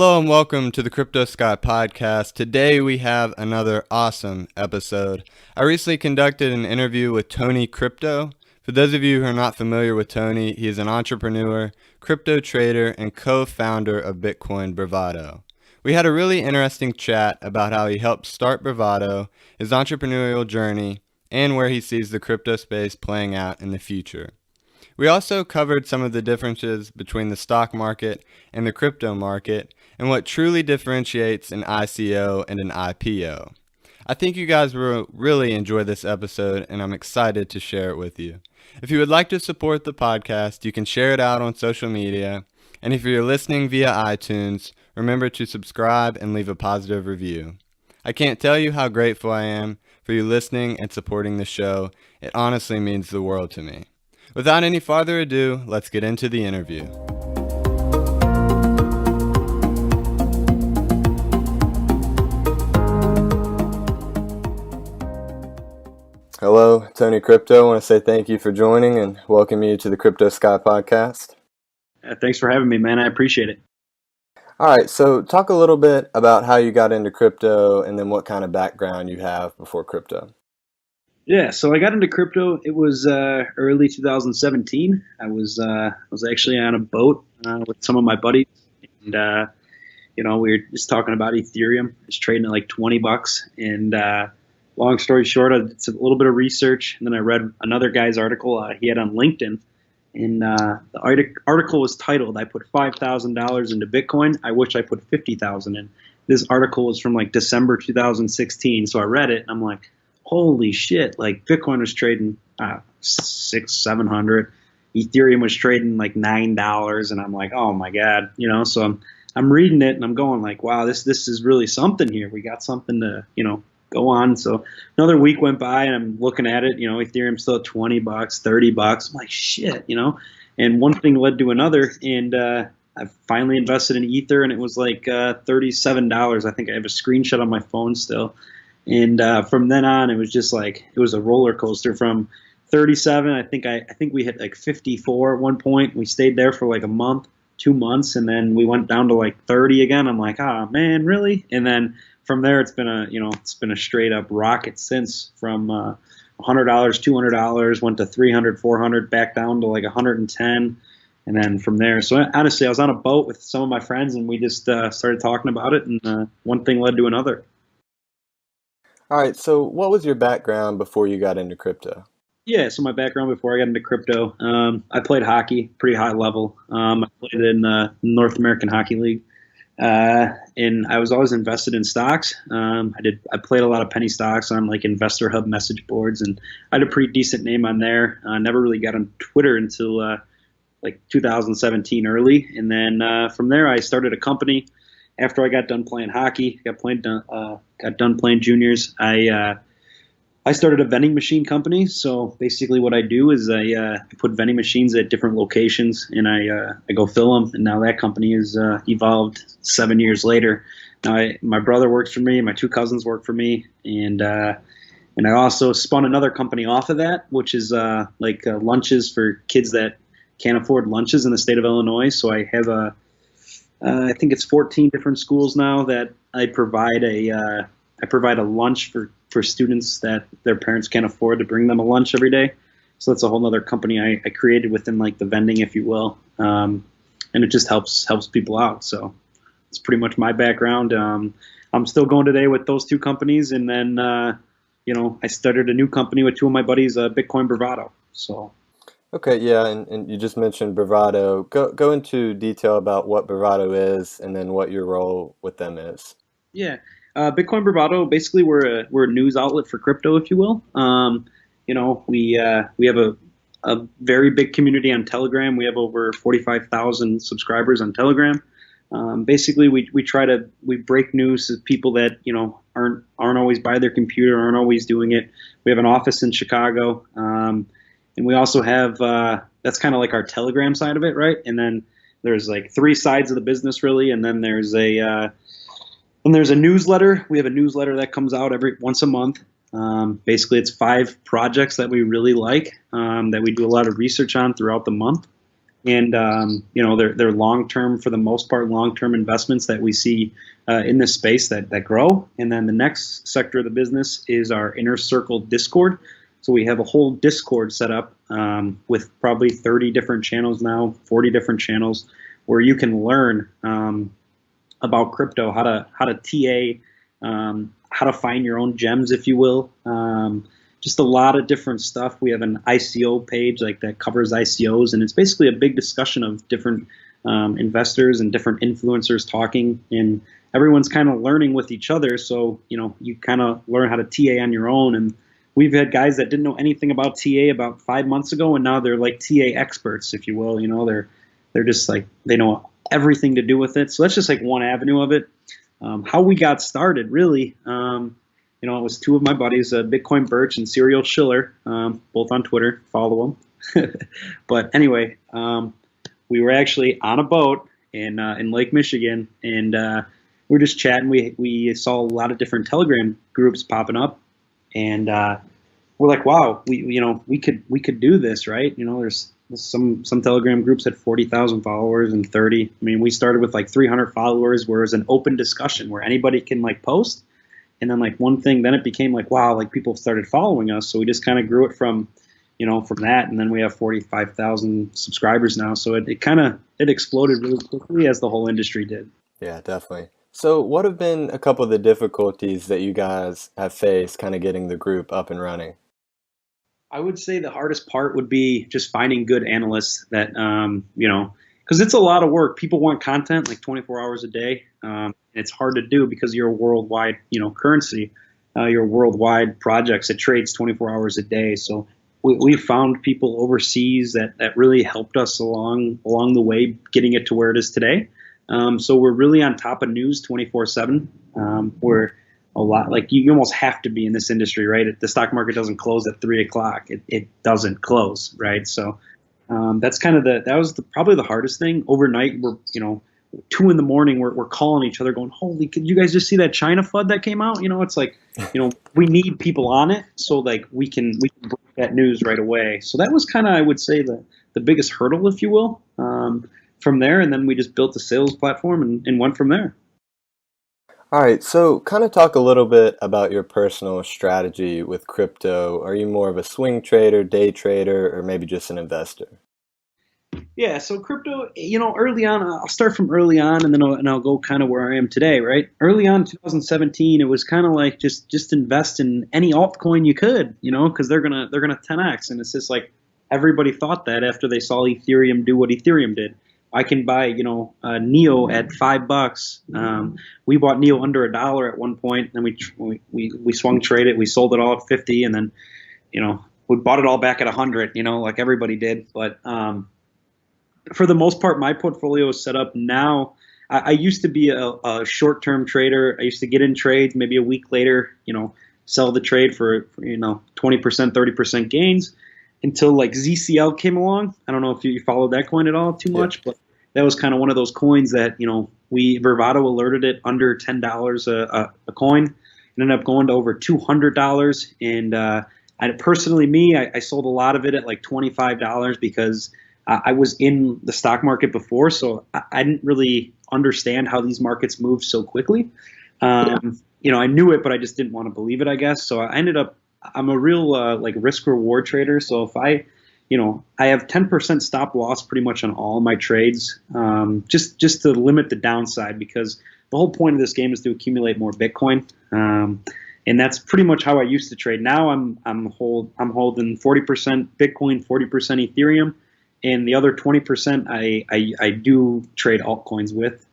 Hello and welcome to the Crypto Sky podcast. Today we have another awesome episode. I recently conducted an interview with Tony Crypto. For those of you who are not familiar with Tony, he is an entrepreneur, crypto trader, and co-founder of Bitcoin Bravado. We had a really interesting chat about how he helped start Bravado, his entrepreneurial journey, and where he sees the crypto space playing out in the future. We also covered some of the differences between the stock market and the crypto market and what truly differentiates an ICO and an IPO. I think you guys will really enjoy this episode, and I'm excited to share it with you. If you would like to support the podcast, you can share it out on social media. And if you're listening via iTunes, remember to subscribe and leave a positive review. I can't tell you how grateful I am for you listening and supporting the show. It honestly means the world to me. Without any further ado, let's get into the interview. Hello, Tony Crypto. I want to say thank you for joining and welcome you to the Crypto Sky podcast. Thanks for having me, man. I appreciate it. All right, so talk a little bit about how you got into crypto and then what kind of background you have before crypto. Yeah, so I got into crypto. It was early 2017. I was actually on a boat with some of my buddies, and we were just talking about Ethereum. It's trading at like $20, and long story short, I did a little bit of research, and then I read another guy's article he had on LinkedIn, and the article was titled, "I put $5,000 into Bitcoin. I wish I put 50,000 in." This article was from like December 2016, so I read it, and I'm like, holy shit, like Bitcoin was trading $600-700, Ethereum was trading like $9, and I'm like, oh my God, so I'm reading it and I'm going like, wow, this is really something here. We got something to, go on. So another week went by and I'm looking at it, Ethereum's still at $20, $30. I'm like, shit, and one thing led to another, and I finally invested in Ether, and it was like $37. I think I have a screenshot on my phone still. And from then on, it was just like, it was a roller coaster from 37. I think we hit like 54 at one point. We stayed there for like a month, 2 months, and then we went down to like 30 again. I'm like, oh man, really? And then from there, it's been a straight up rocket since, from $100, $200, went to 300, 400, back down to like 110. And then from there, so honestly, I was on a boat with some of my friends, and we just started talking about it, and one thing led to another. All right, so what was your background before you got into crypto? Yeah, so my background before I got into crypto, I played hockey, pretty high level. I played in the North American Hockey League, and I was always invested in stocks. I played a lot of penny stocks on like Investor Hub message boards, and I had a pretty decent name on there. I never really got on Twitter until like 2017 early, and then from there I started a company. After I got done playing hockey, got done playing juniors, I started a vending machine company. So basically what I do is I put vending machines at different locations, and I go fill them. And now that company has evolved 7 years later. Now my brother works for me, my two cousins work for me, and I also spun another company off of that, which is lunches for kids that can't afford lunches in the state of Illinois. So I have I think it's 14 different schools now that I provide a lunch for students that their parents can't afford to bring them a lunch every day. So that's a whole other company I created within like the vending, if you will, and it just helps people out. So it's pretty much my background. I'm still going today with those two companies, and then I started a new company with two of my buddies, Bitcoin Bravado. So. Okay, yeah, and you just mentioned Bravado. Go into detail about what Bravado is and then what your role with them is. Yeah, Bitcoin Bravado, basically we're a news outlet for crypto, if you will. We have a very big community on Telegram. We have over 45,000 subscribers on Telegram. Basically, we break news to people that aren't always by their computer, aren't always doing it. We have an office in Chicago. And we also have, that's kind of like our Telegram side of it, right? And then there's like three sides of the business, really. And then there's a newsletter. We have a newsletter that comes out once a month. Basically, it's 5 projects that we really like, that we do a lot of research on throughout the month. and they're long term, for the most part, long term investments that we see in this space that grow. And then the next sector of the business is our inner circle Discord. So we have a whole Discord set up with probably 30 different channels now, 40 different channels, where you can learn about crypto, how to TA, how to find your own gems, if you will. Just a lot of different stuff. We have an ICO page that covers ICOs, and it's basically a big discussion of different investors and different influencers talking, and everyone's kind of learning with each other. So you kind of learn how to TA on your own. And we've had guys that didn't know anything about TA about 5 months ago, and now they're like TA experts, if you will. They're just like, they know everything to do with it. So that's just like one avenue of it. How we got started, really. It was two of my buddies, Bitcoin Birch and Serial Schiller, both on Twitter. Follow them. But anyway, we were actually on a boat in Lake Michigan, and we were just chatting. We saw a lot of different Telegram groups popping up, and we're like, wow, we could do this, right? There's some Telegram groups had 40,000 followers and 30. I mean, we started with like 300 followers, where it was an open discussion where anybody can post. And then one thing, then it became wow, people started following us. So we just kind of grew it from that. And then we have 45,000 subscribers now. So it exploded really quickly, as the whole industry did. Yeah, definitely. So what have been a couple of the difficulties that you guys have faced kind of getting the group up and running? I would say the hardest part would be just finding good analysts that, because it's a lot of work. People want content 24 hours a day. It's hard to do because you're a worldwide, currency. You're worldwide projects. It trades 24 hours a day. So we found people overseas that really helped us along the way, getting it to where it is today. So we're really on top of news 24/7. We're a lot, you almost have to be in this industry, right? The stock market doesn't close at 3 o'clock. It doesn't close, right? So that's kind of probably the hardest thing. Overnight, we're 2 in the morning, we're calling each other, going, "Holy! Could you guys just see that China FUD that came out?" It's we need people on it, so we can break that news right away. So that was kind of, I would say, the biggest hurdle, if you will. From there, and then we just built a sales platform and went from there. All right, so kind of talk a little bit about your personal strategy with crypto. Are you more of a swing trader, day trader, or maybe just an investor? Yeah, so crypto, early on, I'll start from early on, and then I'll go kind of where I am today, right? Early on, 2017, it was kind of just invest in any altcoin you could, because they're gonna 10x, and it's just everybody thought that after they saw Ethereum do what Ethereum did. I can buy, Neo at $5. We bought Neo under $1 at one point, and we swung trade it. We sold it all at 50, and then, we bought it all back at 100. Like everybody did. But for the most part, my portfolio is set up now. I used to be a short-term trader. I used to get in trades, maybe a week later, sell the trade for 20%, 30% gains, until ZCL came along. I don't know if you followed that coin at all too much, but that was kind of one of those coins that, Bravado alerted it under $10 a coin. It ended up going to over $200. And I sold a lot of it at $25 because I was in the stock market before, so I didn't really understand how these markets move so quickly. I knew it, but I just didn't want to believe it, I guess. So I'm a real risk reward trader. So if I have 10% stop loss pretty much on all my trades, just to limit the downside, because the whole point of this game is to accumulate more Bitcoin. And that's pretty much how I used to trade. Now I'm holding 40% Bitcoin, 40% Ethereum, and the other 20% I do trade altcoins with.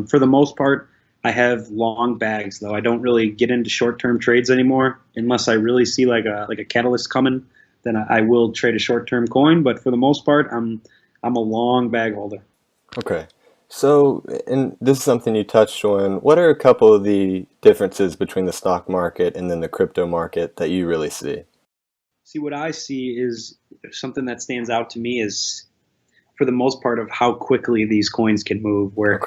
For the most part, I have long bags, though. I don't really get into short-term trades anymore unless I really see a catalyst coming. Then I will trade a short-term coin. But for the most part, I'm a long bag holder. Okay. So, and this is something you touched on. What are a couple of the differences between the stock market and then the crypto market that you really see? See, what I see is something that stands out to me is, for the most part, of how quickly these coins can move. Where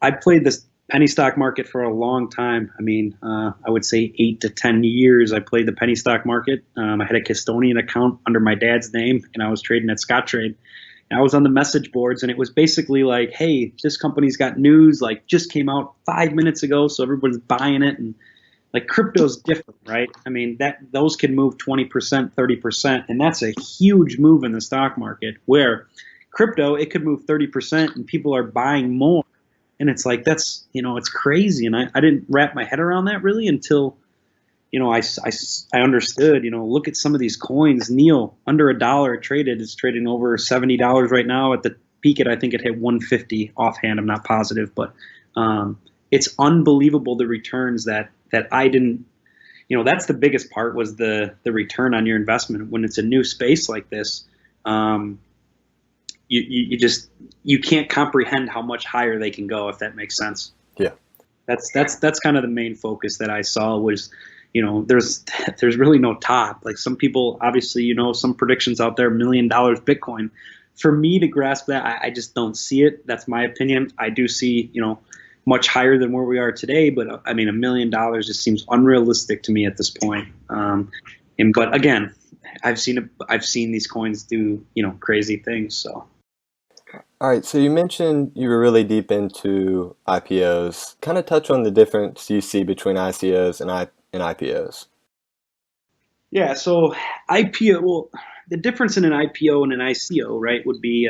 I played this penny stock market for a long time. I mean, I would say 8 to 10 years I played the penny stock market. I had a custodian account under my dad's name, and I was trading at Scottrade. And I was on the message boards, and it was basically like, hey, this company's got news, like just came out 5 minutes ago, so everyone's buying it. And like crypto's different, right? I mean, those can move 20%, 30%, and that's a huge move in the stock market. Where crypto, it could move 30% and people are buying more. And it's like, that's, it's crazy. And I didn't wrap my head around that really until, I understood, look at some of these coins. Neil, under $1 traded, it's trading over $70 right now. At the peak, I think it hit 150 offhand. I'm not positive, but it's unbelievable the returns that I didn't, that's the biggest part, was the return on your investment. When it's a new space like this, you can't comprehend how much higher they can go, if that makes sense. Yeah. That's kind of the main focus that I saw was, there's really no top. Like some people, obviously, some predictions out there, $1 million Bitcoin. For me to grasp that, I just don't see it. That's my opinion. I do see, much higher than where we are today, but I mean, $1 million just seems unrealistic to me at this point. But again, I've seen these coins do, crazy things. So. All right, so you mentioned you were really deep into IPOs. Kind of touch on the difference you see between ICOs and IPOs. Yeah, so IPO, well, the difference in an IPO and an ICO, right, would be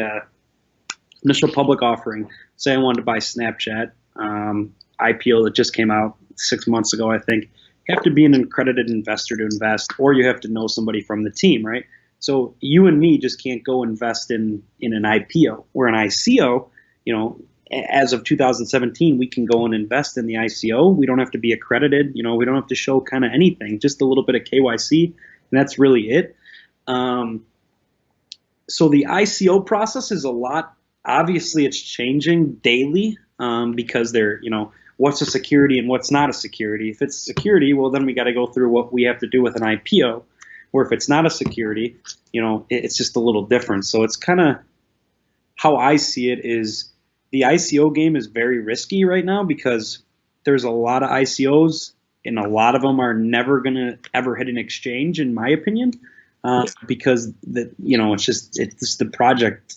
initial public offering. Say I wanted to buy Snapchat, IPO that just came out 6 months ago, I think. You have to be an accredited investor to invest, or you have to know somebody from the team, right? So you and me just can't go invest in an IPO. Where an ICO, as of 2017, we can go and invest in the ICO. We don't have to be accredited. We don't have to show kind of anything, just a little bit of KYC, and that's really it. So the ICO process is a lot. Obviously, it's changing daily because they're, what's a security and what's not a security. If it's security, well, then we got to go through what we have to do with an IPO. Or if it's not a security, it's just a little different. So it's kind of how I see it is the ICO game is very risky right now because there's a lot of ICOs and a lot of them are never going to ever hit an exchange, in my opinion, because it's just the project,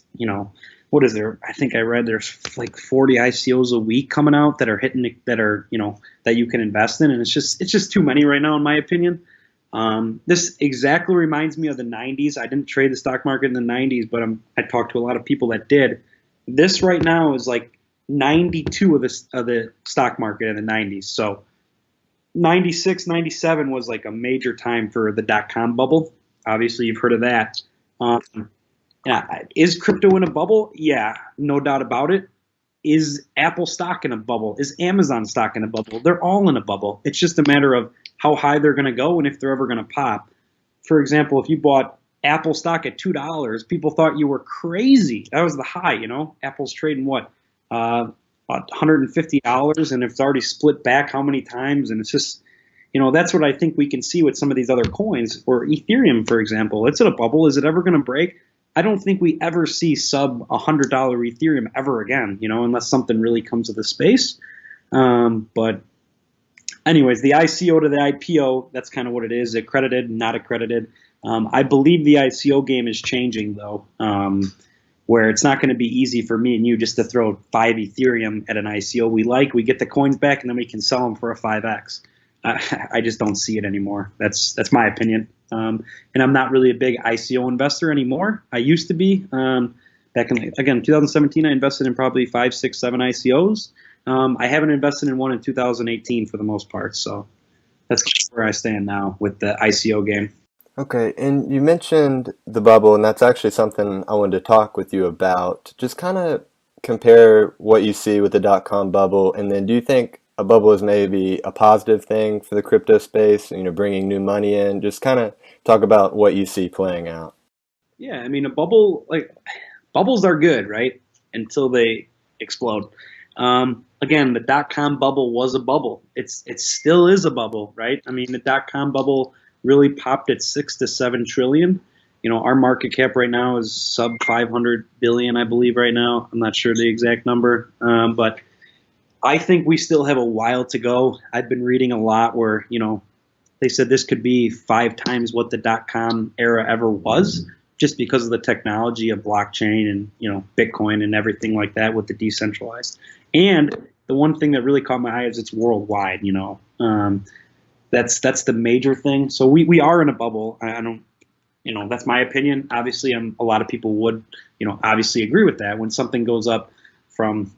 what is there? I think I read there's like 40 ICOs a week coming out that are hitting, that you can invest in. And it's just too many right now, in my opinion. This exactly reminds me of the 90s. I didn't trade the stock market in the 90s, but I talked to a lot of people that did. This right now is like 92 of the stock market in the 90s. So 96, 97 was like a major time for the .com bubble. Obviously, you've heard of that. Is crypto in a bubble? Yeah, no doubt about it. Is Apple stock in a bubble? Is Amazon stock in a bubble? They're all in a bubble. It's just a matter of how high they're going to go and if they're ever going to pop. For example, if you bought Apple stock at $2, people thought you were crazy. That was the high, Apple's trading what? About $150, and it's already split back how many times? And it's just, that's what I think we can see with some of these other coins. Or Ethereum, for example. It's in a bubble. Is it ever going to break? I don't think we ever see sub $100 Ethereum ever again, unless something really comes of the space. But anyways, the ICO to the IPO, that's kind of what it is, accredited, not accredited. I believe the ICO game is changing, though, where it's not going to be easy for me and you just to throw 5 Ethereum at an ICO we get the coins back, and then we can sell them for a 5X. I just don't see it anymore. That's my opinion. And I'm not really a big ICO investor anymore. I used to be. Back in, again, 2017, I invested in probably 5, 6, 7 ICOs. I haven't invested in one in 2018 for the most part. So that's where I stand now with the ICO game. Okay, and you mentioned the bubble, and that's actually something I wanted to talk with you about. Just kind of compare what you see with the .com bubble, and then do you think a bubble is maybe a positive thing for the crypto space, bringing new money in? Just kind of talk about what you see playing out. Yeah, I mean, a bubble, bubbles are good, right? Until they explode. Again, the .com bubble was a bubble. It still is a bubble, right? I mean, the .com bubble really popped at 6 to 7 trillion. Our market cap right now is sub 500 billion, I believe, right now. I'm not sure the exact number, but I think we still have a while to go. I've been reading a lot where, they said this could be 5 times what the .com era ever was. just because of the technology of blockchain and Bitcoin and everything like that with the decentralized. And the one thing that really caught my eye is it's worldwide. That's the major thing. So we are in a bubble. I don't. That's my opinion. Obviously, a lot of people would, obviously agree with that. When something goes up from,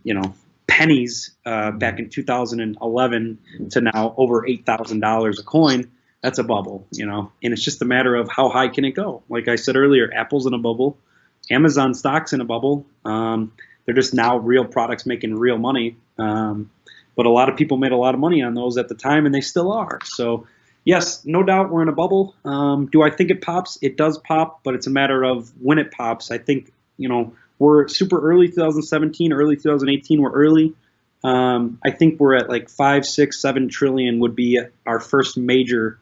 pennies back in 2011 to now over $8,000 a coin, that's a bubble, and it's just a matter of how high can it go. Like I said earlier, Apple's in a bubble, Amazon stock's in a bubble. They're just now real products making real money. But a lot of people made a lot of money on those at the time, and they still are. So yes, no doubt we're in a bubble. Do I think it pops? It does pop, but it's a matter of when it pops. I think, we're super early 2017, early 2018, we're early. I think we're at like 5, 6, 7 trillion would be our first major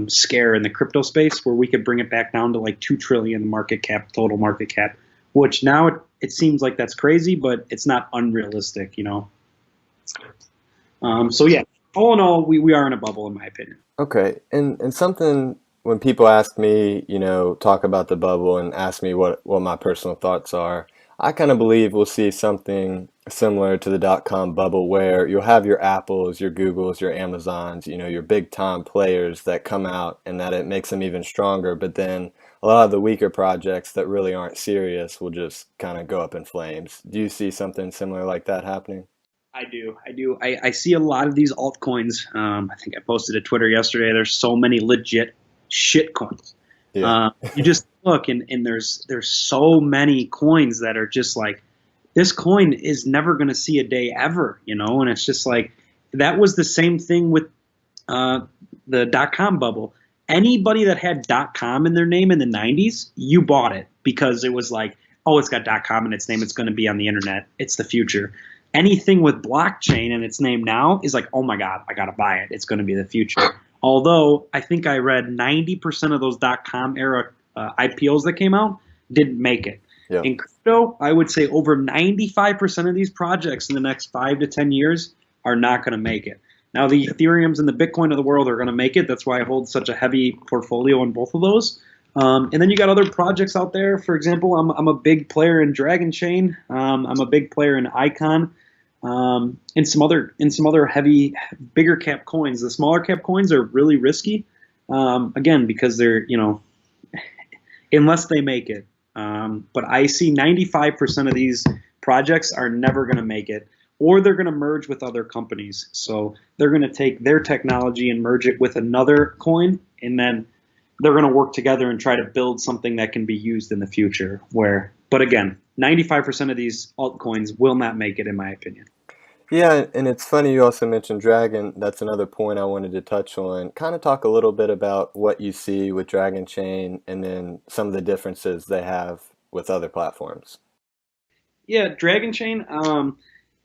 scare in the crypto space, where we could bring it back down to like 2 trillion market cap, total market cap, which now it seems like that's crazy, but it's not unrealistic, So yeah, all in all, we are in a bubble, in my opinion. Okay, and something when people ask me, talk about the bubble and ask me what my personal thoughts are, I kind of believe we'll see something similar to the dot-com bubble where you'll have your Apples, your Googles, your Amazons, your big time players that come out and that it makes them even stronger, but then a lot of the weaker projects that really aren't serious will just kind of go up in flames. Do you see something similar like that happening? I do. I see a lot of these altcoins. I think I posted a Twitter yesterday. There's so many legit shit coins. Yeah. You just look and there's so many coins that are just like, this coin is never going to see a day ever, and it's just like, that was the same thing with the .com bubble. Anybody that had .com in their name in the 90s, you bought it because it was like, oh, it's got .com in its name. It's going to be on the internet. It's the future. Anything with blockchain in its name now is like, oh my God, I got to buy it. It's going to be the future. Although I think I read 90% of those .com era IPOs that came out didn't make it. Yeah. In crypto, I would say over 95% of these projects in the next 5 to 10 years are not going to make it. Now, the Ethereums and the Bitcoin of the world are going to make it. That's why I hold such a heavy portfolio on both of those. And then you got other projects out there. For example, I'm a big player in DragonChain. I'm a big player in Icon. And some other heavy, bigger cap coins. The smaller cap coins are really risky. Again, because they're, unless they make it. But I see 95% of these projects are never going to make it, or they're going to merge with other companies. So they're going to take their technology and merge it with another coin, and then they're going to work together and try to build something that can be used in the future. But again, 95% of these altcoins will not make it, in my opinion. Yeah, and it's funny you also mentioned Dragon. That's another point I wanted to touch on. Kind of talk a little bit about what you see with Dragon Chain and then some of the differences they have with other platforms. Yeah, DragonChain.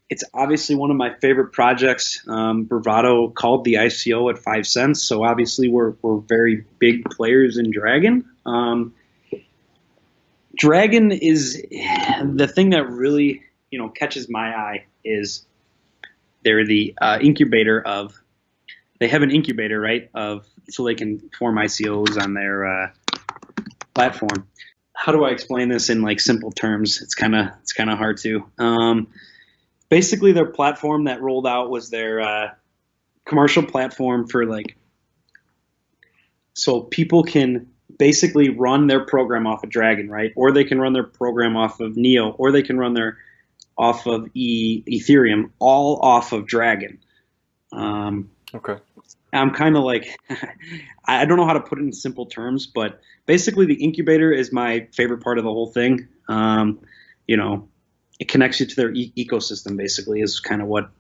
It's obviously one of my favorite projects. Bravado called the ICO at 5 cents, so obviously we're very big players in Dragon. Dragon is the thing that really catches my eye is they're the incubator of. They have an incubator, right? So they can form ICOs on their platform. How do I explain this in like simple terms? It's kind of hard to. Basically, their platform that rolled out was their commercial platform for so people can basically run their program off of Dragon, right? Or they can run their program off of Neo, or they can run their off of Ethereum, all off of Dragon. Okay. I'm kind of like, I don't know how to put it in simple terms, but basically the incubator is my favorite part of the whole thing. It connects you to their ecosystem, basically, is kind of what,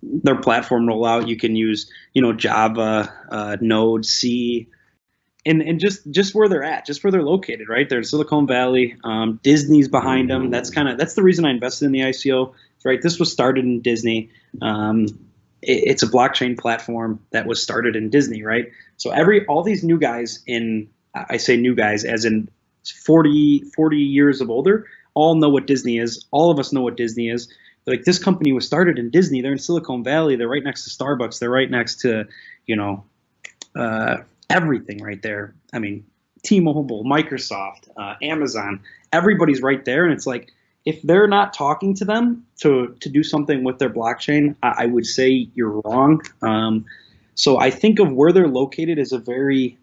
their platform rollout. You can use, Java, Node, C, and just where they're at, just where they're located, right? They're in Silicon Valley. Disney's behind them. That's the reason I invested in the ICO, right? This was started in Disney. It's a blockchain platform that was started in Disney, right? So all these new guys I say new guys as in 40 years of older, all know what Disney is. All of us know what Disney is. Like, this company was started in Disney. They're in Silicon Valley. They're right next to Starbucks. They're right next to, everything right there. I mean, T-Mobile, Microsoft, Amazon, everybody's right there, and it's like if they're not talking to them to do something with their blockchain, I would say you're wrong. So I think of where they're located as a very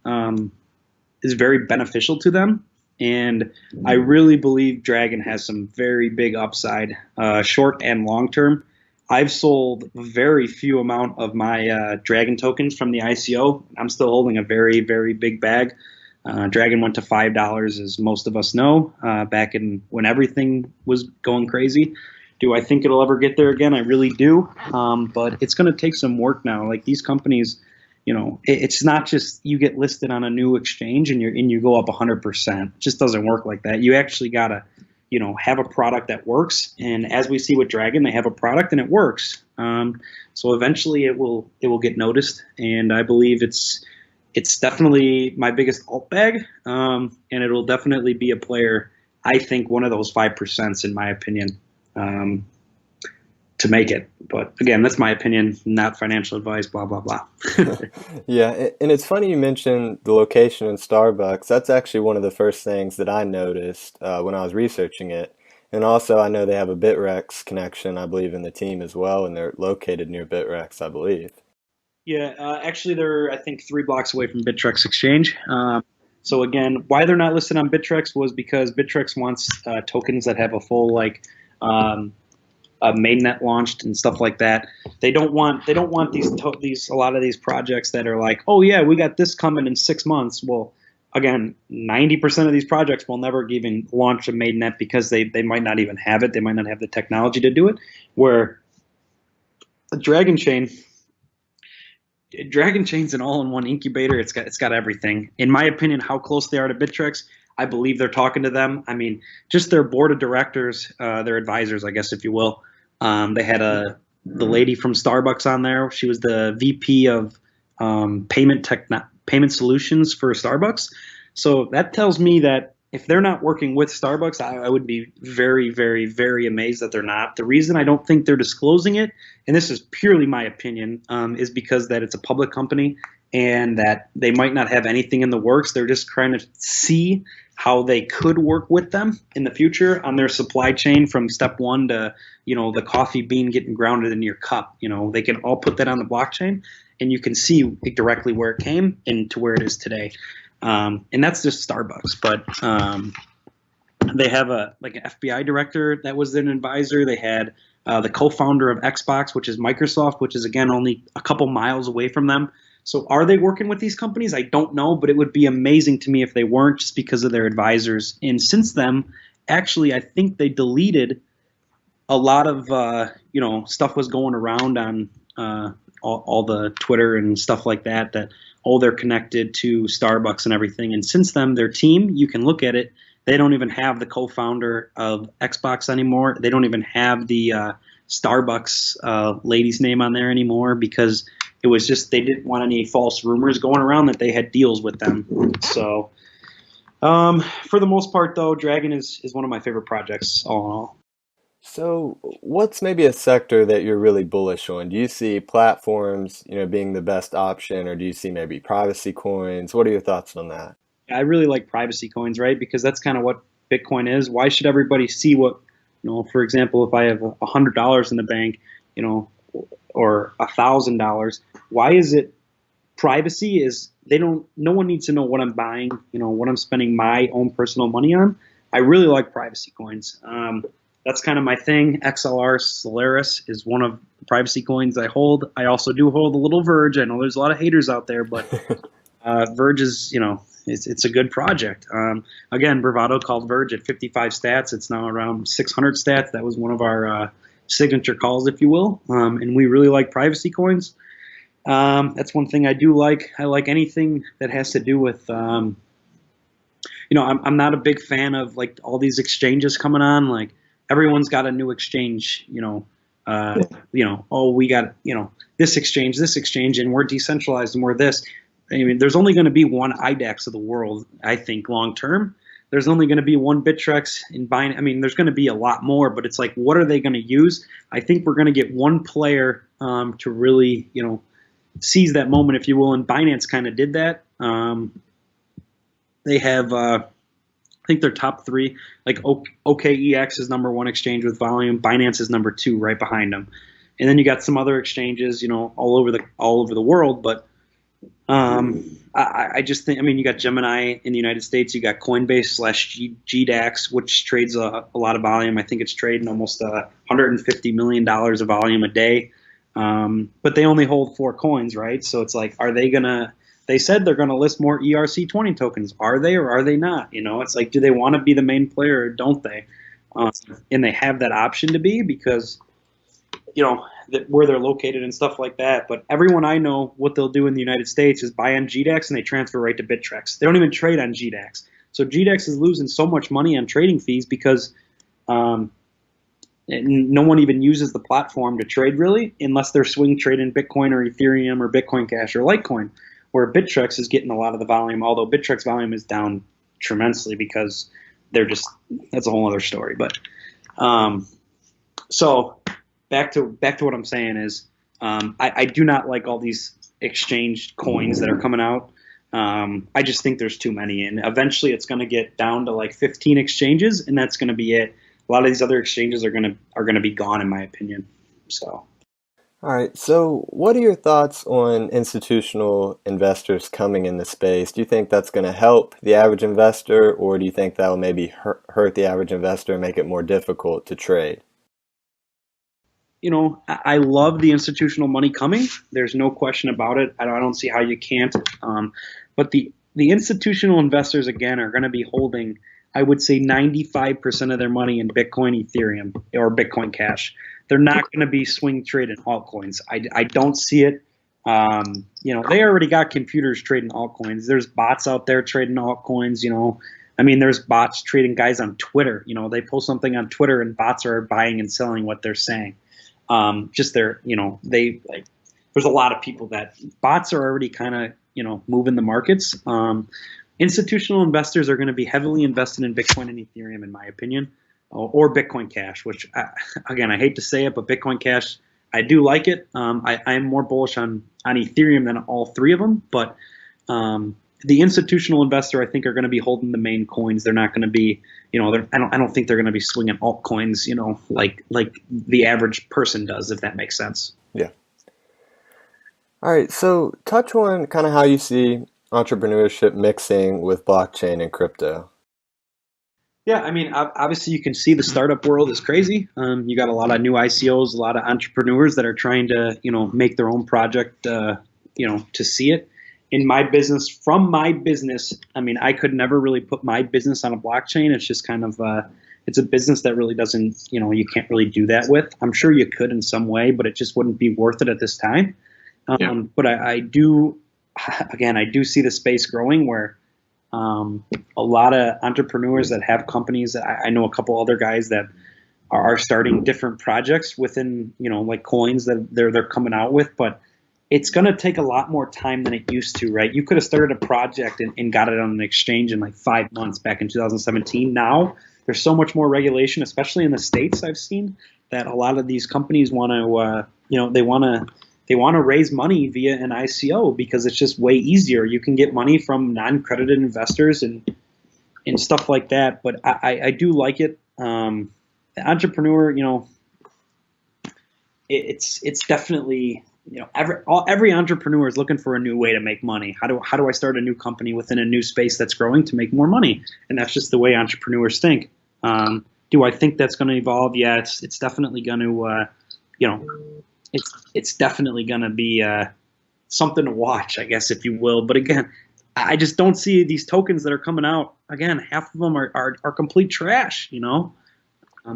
is very beneficial to them. And I really believe Dragon has some very big upside, short and long term. I've sold very few amount of my Dragon tokens from the ICO. I'm still holding a very, very big bag. Dragon went to $5, as most of us know, back in when everything was going crazy. Do I think it'll ever get there again? I really do. But it's going to take some work now. Like these companies, it's not just you get listed on a new exchange and you go up 100%. It just doesn't work like that. You actually gotta, have a product that works. And as we see with Dragon, they have a product and it works. So eventually it will get noticed. And I believe it's definitely my biggest alt bag, and it'll definitely be a player. I think one of those 5%, in my opinion, to make it. But again, that's my opinion, not financial advice, blah, blah, blah. Yeah, and it's funny you mentioned the location in Starbucks. That's actually one of the first things that I noticed when I was researching it. And also, I know they have a Bitrex connection, I believe, in the team as well, and they're located near Bitrex, I believe. Yeah, actually, they're, I think, 3 blocks away from Bitrex Exchange. So again, why they're not listed on Bitrex was because Bitrex wants tokens that have a full, mainnet launched and stuff like that. They don't want these a lot of these projects that are like, oh yeah, we got this coming in 6 months. Well, again, 90% of these projects will never even launch a mainnet because they might not even have it. They might not have the technology to do it. Where DragonChain's an all-in-one incubator. It's got everything. In my opinion, how close they are to Bittrex, I believe they're talking to them. I mean, just their board of directors, their advisors, I guess, if you will. They had the lady from Starbucks on there. She was the VP of payment solutions for Starbucks. So that tells me that if they're not working with Starbucks, I would be very, very, very amazed that they're not. The reason I don't think they're disclosing it, and this is purely my opinion, is because that it's a public company and that they might not have anything in the works. They're just trying to see how they could work with them in the future on their supply chain from step one to, the coffee bean getting grounded in your cup. They can all put that on the blockchain and you can see directly where it came and to where it is today. And that's just Starbucks, but they have an FBI director that was an advisor. They had the co-founder of Xbox, which is Microsoft, which is again only a couple miles away from them. So are they working with these companies? I don't know, but it would be amazing to me if they weren't, just because of their advisors. And since then, actually, I think they deleted a lot of stuff was going around on all the Twitter and stuff like that. They're connected to Starbucks and everything. And since then, their team, you can look at it, they don't even have the co-founder of Xbox anymore. They don't even have the Starbucks lady's name on there anymore because it was just they didn't want any false rumors going around that they had deals with them. So for the most part, though, Dragon is one of my favorite projects all in all. So, what's maybe a sector that you're really bullish on? Do you see platforms, being the best option, or do you see maybe privacy coins? What are your thoughts on that? I really like privacy coins, right? Because that's kind of what Bitcoin is. Why should everybody see what, for example, if I have $100 in the bank, or $1,000, why is it privacy is no one needs to know what I'm buying, what I'm spending my own personal money on. I really like privacy coins. That's kind of my thing. XLR Solaris is one of the privacy coins I hold. I also do hold a little Verge. I know there's a lot of haters out there, but Verge is, it's a good project. Again, Bravado called Verge at 55 stats. It's now around 600 stats. That was one of our signature calls, if you will. And we really like privacy coins. That's one thing I do like. I like anything that has to do with, I'm not a big fan of like all these exchanges coming on. Like everyone's got a new exchange, oh, we got, this exchange, and we're decentralized and we're this. I mean, there's only going to be one IDEX of the world, I think, long term. There's only going to be one Bittrex in Binance. I mean, there's going to be a lot more, but it's like, what are they going to use? I think we're going to get one player to really, seize that moment, if you will. And Binance kind of did that. They have, I think their top three, like OKEX is number one exchange with volume. Binance is number two, right behind them. And then you got some other exchanges, all over the world. But I just think, you got Gemini in the United States. You got Coinbase / GDAX, which trades a lot of volume. I think it's trading almost $150 million of volume a day. But they only hold 4 coins, right? So it's like, they said they're going to list more ERC20 tokens. Are they or are they not? It's like, do they want to be the main player or don't they? And they have that option to be because, where they're located and stuff like that. But everyone I know, what they'll do in the United States is buy on GDAX and they transfer right to Bittrex. They don't even trade on GDAX. So GDAX is losing so much money on trading fees because no one even uses the platform to trade really, unless they're swing trading Bitcoin or Ethereum or Bitcoin Cash or Litecoin, where Bittrex is getting a lot of the volume, although Bittrex volume is down tremendously because that's a whole other story. But so back to what I'm saying is, I do not like all these exchange coins that are coming out. I just think there's too many, and eventually it's going to get down to like 15 exchanges, and that's going to be it. A lot of these other exchanges are going to be gone, in my opinion. So. All right. So what are your thoughts on institutional investors coming in the space? Do you think that's going to help the average investor, or do you think that will maybe hurt the average investor and make it more difficult to trade? I love the institutional money coming. There's no question about it. I don't see how you can't. But the institutional investors, again, are going to be holding, I would say, 95% of their money in Bitcoin, Ethereum, or Bitcoin Cash. They're not going to be swing trading altcoins. I don't see it. They already got computers trading altcoins. There's bots out there trading altcoins. There's bots trading guys on Twitter. They post something on Twitter and bots are buying and selling what they're saying. There's a lot of people that bots are already kind of, moving the markets. Institutional investors are going to be heavily invested in Bitcoin and Ethereum, in my opinion, or Bitcoin Cash, which, again, I hate to say it, but Bitcoin Cash, I do like it. I am more bullish on Ethereum than all three of them, but the institutional investor, I think, are going to be holding the main coins. They're not going to be, I don't think they're going to be swinging altcoins, like the average person does, if that makes sense. Yeah. All right. So touch on kind of how you see entrepreneurship mixing with blockchain and crypto. Yeah, obviously you can see the startup world is crazy. You got a lot of new ICOs, a lot of entrepreneurs that are trying to, make their own project, to see it. In my business, I could never really put my business on a blockchain. It's just kind of, it's a business that really doesn't, you can't really do that with. I'm sure you could in some way, but it just wouldn't be worth it at this time. But I do see the space growing where a lot of entrepreneurs that have companies, I know a couple other guys that are starting different projects within, like coins that they're coming out with, but it's going to take a lot more time than it used to, right? You could have started a project and got it on an exchange in like 5 months back in 2017. Now there's so much more regulation, especially in the States, I've seen, that a lot of these companies want to, they want to raise money via an ICO because it's just way easier. You can get money from non-credited investors and stuff like that. But I do like it. The entrepreneur, it's definitely, every entrepreneur is looking for a new way to make money. How do I start a new company within a new space that's growing to make more money? And that's just the way entrepreneurs think. Do I think that's going to evolve? Yeah, it's definitely going to, it's definitely going to be something to watch, I guess, if you will. But again, I just don't see these tokens that are coming out. Again, half of them are complete trash,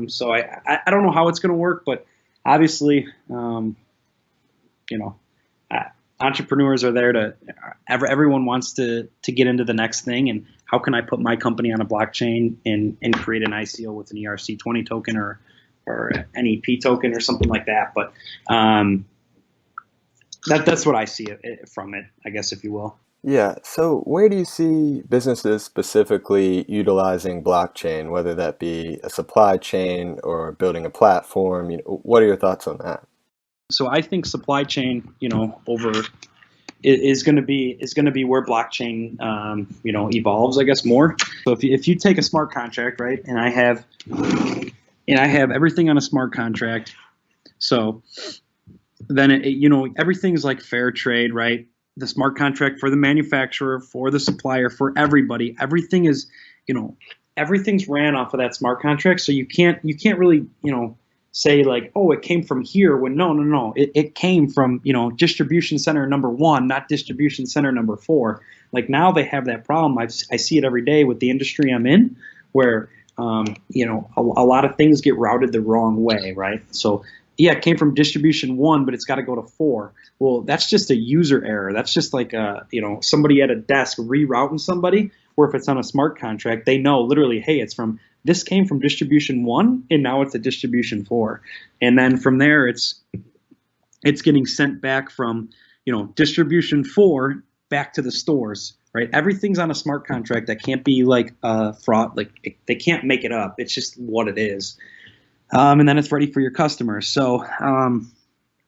So I don't know how it's going to work, but obviously, entrepreneurs are there to, everyone wants to get into the next thing. And how can I put my company on a blockchain and create an ICO with an ERC20 token or an EP token or something like that. But that's what I see from it, I guess, if you will. Yeah. So where do you see businesses specifically utilizing blockchain, whether that be a supply chain or building a platform? What are your thoughts on that? So I think supply chain, over is going to be where blockchain evolves, I guess, more. So if you take a smart contract, right, and I have everything on a smart contract, so then everything's like fair trade, right? The smart contract for the manufacturer, for the supplier, for everybody, everything's ran off of that smart contract. So you can't really say like, oh, it came from here, when no, it came from distribution center number one, not distribution center number four. Like now they have that problem. I see it every day with the industry I'm in, where a lot of things get routed the wrong way, right? So yeah, it came from distribution one, but it's got to go to four. Well, that's just a user error. That's just like somebody at a desk rerouting somebody. Where if it's on a smart contract, they know literally, hey, this came from distribution one, and now it's a distribution four, and then from there, it's getting sent back from distribution four back to the stores, right? Everything's on a smart contract that can't be like fraud. Like they can't make it up. It's just what it is. And then it's ready for your customers. So,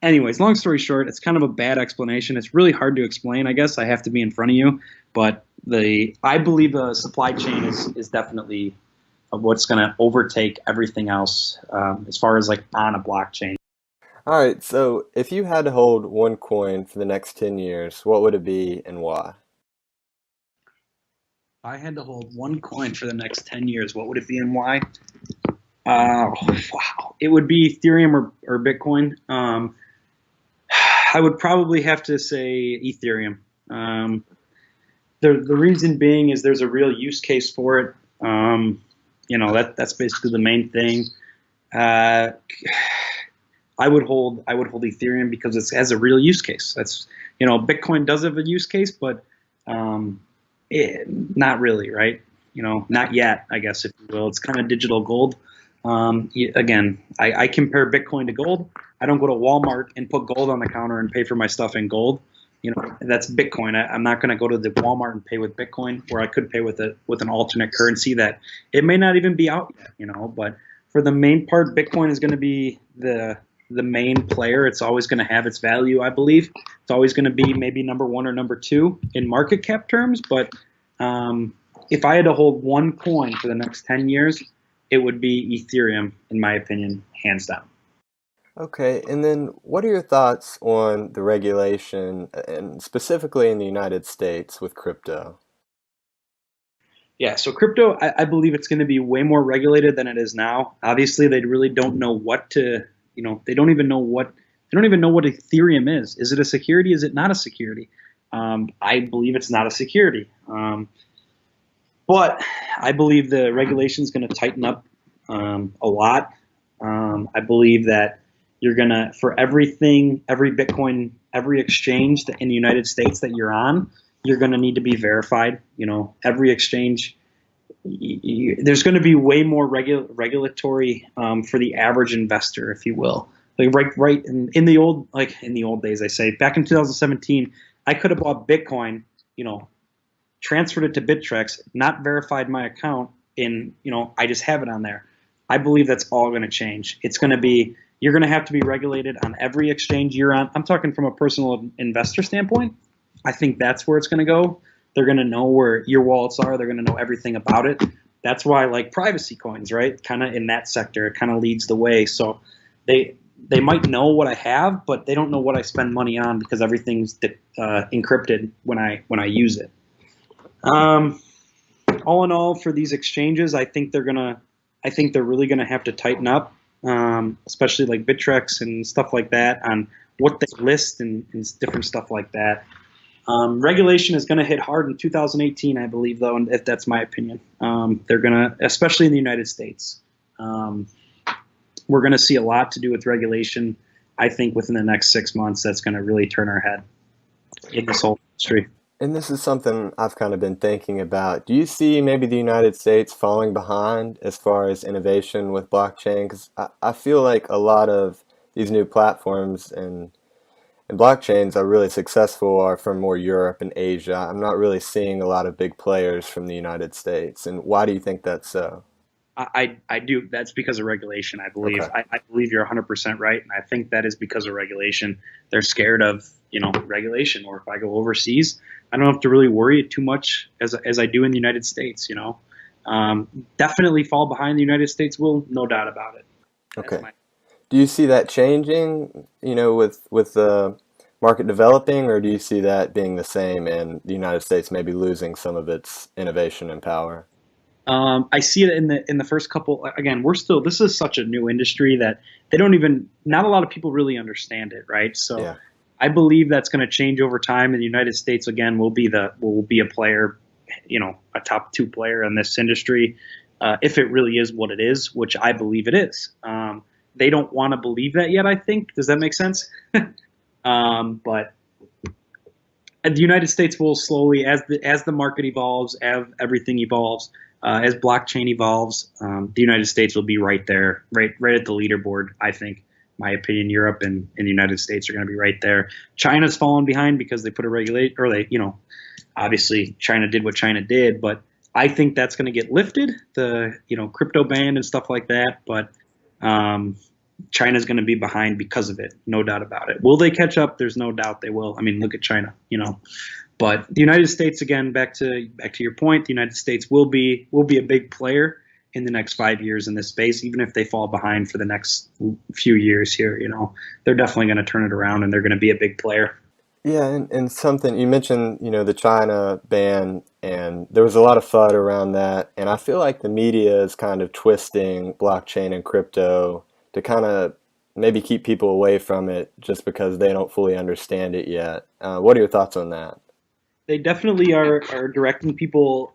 anyways, long story short, it's kind of a bad explanation. It's really hard to explain. I guess I have to be in front of you, but I believe the supply chain is definitely what's going to overtake everything else as far as like on a blockchain. All right, so if you had to hold one coin for the next 10 years, what would it be and why? If I had to hold one coin for the next 10 years, what would it be and why? Wow. It would be Ethereum or Bitcoin. I would probably have to say Ethereum. The reason being is there's a real use case for it. That's basically the main thing. I would hold Ethereum because it has a real use case. That's Bitcoin does have a use case, but not really, right? Not yet, I guess, if you will. It's kind of digital gold. Again, I compare Bitcoin to gold. I don't go to Walmart and put gold on the counter and pay for my stuff in gold. That's Bitcoin. I'm not going to go to the Walmart and pay with Bitcoin, where I could pay with an alternate currency that it may not even be out yet. But for the main part, Bitcoin is going to be the main player. It's always going to have its value, I believe. It's always going to be maybe number one or number two in market cap terms. But if I had to hold one coin for the next 10 years, it would be Ethereum, in my opinion, hands down. Okay, and then what are your thoughts on the regulation, and specifically in the United States with crypto? Yeah, so crypto, I believe it's going to be way more regulated than it is now. Obviously, they really don't know what to, they don't even know what Ethereum is. Is it a security? Is it not a security? I believe it's not a security. But I believe the regulation is going to tighten up a lot. I believe that you're going to, for everything, every Bitcoin, every exchange in the United States that you're on, you're going to need to be verified. Every exchange, there's going to be way more regulatory for the average investor, if you will. Like right in the old days, I say back in 2017, I could have bought Bitcoin, transferred it to Bittrex, not verified my account, and I just have it on there. I believe that's all going to change. It's going to be, you're going to have to be regulated on every exchange you're on. I'm talking from a personal investor standpoint. I think that's where it's going to go. They're going to know where your wallets are. They're going to know everything about it. That's why I like privacy coins, right? Kind of in that sector, it kind of leads the way. So they might know what I have, but they don't know what I spend money on because everything's encrypted when I use it. All in all, for these exchanges, I think they're really gonna have to tighten up, especially like Bittrex and stuff like that, on what they list and different stuff like that. Regulation is going to hit hard in 2018, I believe, though, and if that's my opinion. They're going to, especially in the United States, we're going to see a lot to do with regulation. I think within the next 6 months, that's going to really turn our head in this whole industry. And this is something I've kind of been thinking about. Do you see maybe the United States falling behind as far as innovation with blockchain? Because I feel like a lot of these new platforms and blockchains are really successful are from more Europe and Asia. I'm not really seeing a lot of big players from the United States. And why do you think that's so? I do. That's because of regulation, I believe. Okay. I believe you're 100% right, and I think that is because of regulation. They're scared of regulation, or if I go overseas, I don't have to really worry too much as I do in the United States. Definitely fall behind the United States will, no doubt about it. That's Okay. my Do you see that changing, with the market developing, or do you see that being the same and the United States maybe losing some of its innovation and power? I see it in the first couple. Again, this is such a new industry that they don't even not a lot of people really understand it, right? So Yeah. I believe that's going to change over time, and the United States again will be a player, a top two player in this industry, if it really is what it is, which I believe it is. They don't want to believe that yet. I think. Does that make sense? But the United States will slowly, as the market evolves, as everything evolves, as blockchain evolves, the United States will be right there, right at the leaderboard. I think, my opinion, Europe and the United States are going to be right there. China's fallen behind because they put a regulate, or obviously China did what China did, but I think that's going to get lifted, the crypto ban and stuff like that. But um, China's going to be behind because of it, no doubt about it. Will they catch up? There's no doubt they will. I mean, look at China, But the United States, again, back to your point, the United States will be a big player in the next 5 years in this space, even if they fall behind for the next few years here. They're definitely going to turn it around, and they're going to be a big player. Yeah, and something you mentioned, the China ban, and there was a lot of FUD around that, and I feel like the media is kind of twisting blockchain and crypto to kind of maybe keep people away from it just because they don't fully understand it yet. What are your thoughts on that? They definitely are directing people,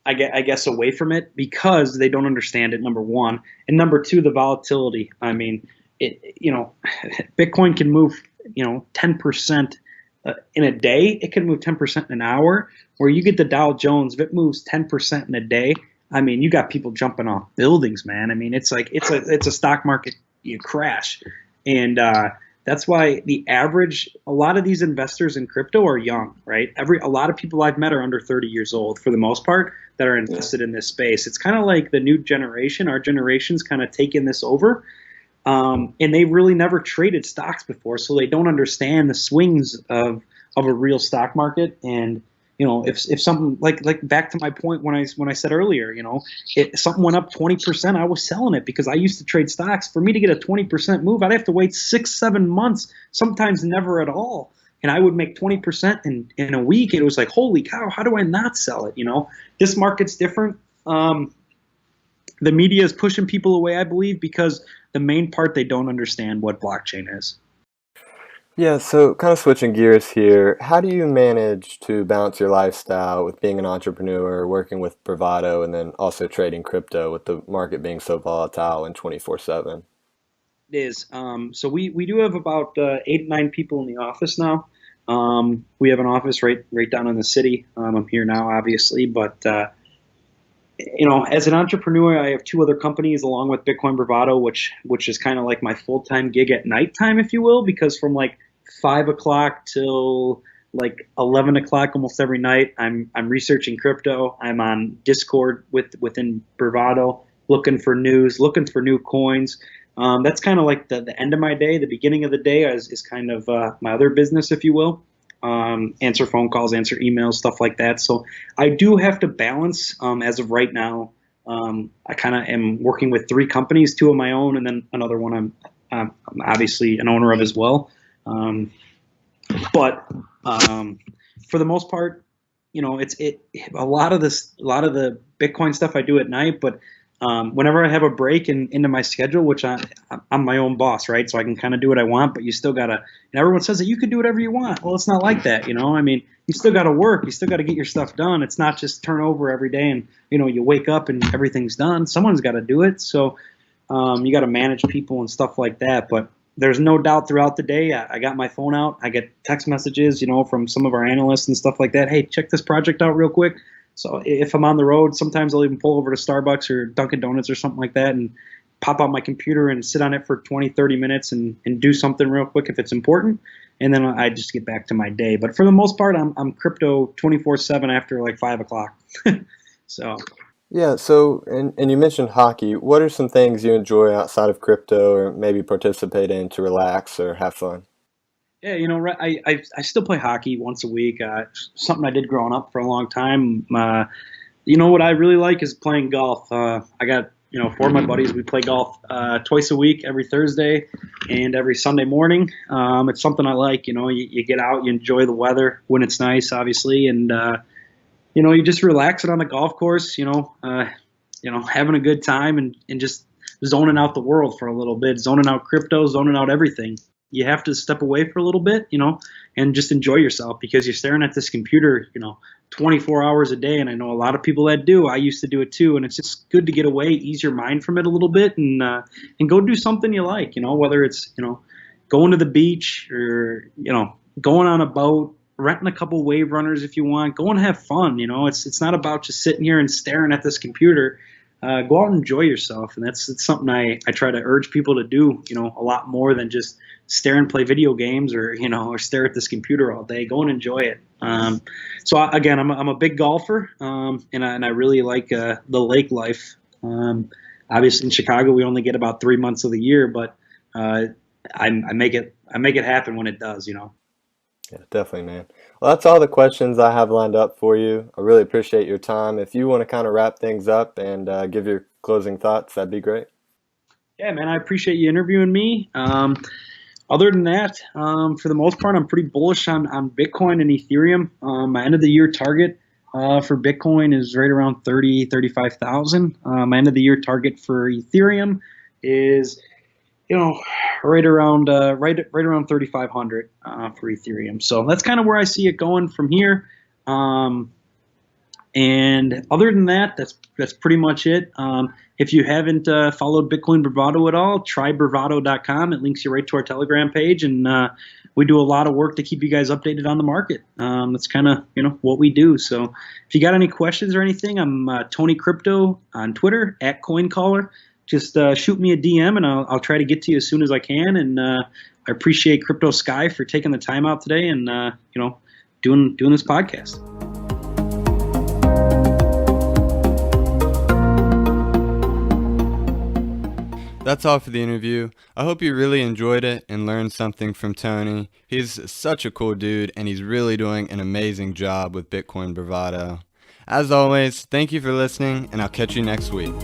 I guess, away from it because they don't understand it. Number one, and number two, the volatility. I mean, Bitcoin can move, 10% in a day. It can move 10% in an hour. Where you get the Dow Jones, if it moves 10% in a day, I mean, you got people jumping off buildings, man. I mean, it's like it's a stock market crash, and that's why a lot of these investors in crypto are young, right? A lot of people I've met are under 30 years old for the most part that are invested in this space. It's kind of like the new generation. Our generation's kind of taken this over, and they really never traded stocks before, so they don't understand the swings of a real stock market. And if something like back to my point when I said earlier, if something went up 20%, I was selling it because I used to trade stocks. For me to get a 20% move, I'd have to wait 6-7 months, sometimes never at all. And I would make 20% in a week. It was like, holy cow, how do I not sell it? This market's different. The media is pushing people away, I believe, because the main part, they don't understand what blockchain is. Yeah, so kind of switching gears here, how do you manage to balance your lifestyle with being an entrepreneur, working with Bravado, and then also trading crypto with the market being so volatile and 24/7? It is. So we do have about 8-9 people in the office now. We have an office right down in the city. I'm here now, obviously, but as an entrepreneur, I have two other companies along with Bitcoin Bravado, which is kind of like my full-time gig at nighttime, if you will, because from like 5 o'clock till like 11 o'clock almost every night, I'm researching crypto. I'm on Discord within Bravado, looking for news, looking for new coins. That's kind of like the end of my day. The beginning of the day is kind of my other business, if you will. Answer phone calls, answer emails, stuff like that. So I do have to balance as of right now. I kind of am working with 3 companies, 2 of my own, and then another one I'm obviously an owner of as well. But for the most part, it's a lot of the Bitcoin stuff I do at night, but whenever I have a break into my schedule, which I'm my own boss, right? So I can kind of do what I want, but you still gotta. And everyone says that you can do whatever you want. Well, it's not like that, I mean, you still got to work. You still got to get your stuff done. It's not just turn over every day and you wake up and everything's done. Someone's got to do it. So you got to manage people and stuff like that. But there's no doubt throughout the day, I got my phone out. I get text messages, from some of our analysts and stuff like that. Hey, check this project out real quick. So if I'm on the road, sometimes I'll even pull over to Starbucks or Dunkin' Donuts or something like that and pop out my computer and sit on it for 20, 30 minutes and do something real quick if it's important. And then I just get back to my day. But for the most part, I'm crypto 24/7 after like 5 o'clock. So Yeah, so and you mentioned hockey. What are some things you enjoy outside of crypto or maybe participate in to relax or have fun? Yeah, I still play hockey once a week. Something I did growing up for a long time. What I really like is playing golf. I got four of my buddies. We play golf twice a week, every Thursday and every Sunday morning. It's something I like. You get out, you enjoy the weather when it's nice, obviously, and you just relax it on the golf course. Having a good time and just zoning out the world for a little bit, zoning out crypto, zoning out everything. You have to step away for a little bit, and just enjoy yourself because you're staring at this computer, 24 hours a day. And I know a lot of people that do. I used to do it too, and it's just good to get away, ease your mind from it a little bit, and go do something you like. Whether it's going to the beach or going on a boat, renting a couple wave runners if you want. Go and have fun. It's not about just sitting here and staring at this computer. Go out and enjoy yourself, and that's something I try to urge people to do. A lot more than just stare and play video games or stare at this computer all day. Go and enjoy it. Again, I'm a big golfer, and I really like the lake life. Obviously, in Chicago, we only get about 3 months of the year, but I make it happen when it does. Yeah, definitely, man. Well, that's all the questions I have lined up for you. I really appreciate your time. If you want to kind of wrap things up and give your closing thoughts, that'd be great. Yeah, man, I appreciate you interviewing me. Other than that, for the most part, I'm pretty bullish on Bitcoin and Ethereum. My end of the year target for Bitcoin is right around 35,000. My end of the year target for Ethereum is, right around 3,500 for Ethereum. So that's kind of where I see it going from here. And other than that, that's pretty much it. If you haven't followed Bitcoin Bravado at all, try bravado.com. It links you right to our Telegram page, and we do a lot of work to keep you guys updated on the market. That's kind of what we do. So if you got any questions or anything, I'm Tony Crypto on Twitter at CoinCaller. Just shoot me a DM, and I'll try to get to you as soon as I can. And I appreciate Crypto Sky for taking the time out today and doing this podcast. That's all for the interview. I hope you really enjoyed it and learned something from Tony. He's such a cool dude, and he's really doing an amazing job with Bitcoin Bravado. As always, thank you for listening, and I'll catch you next week.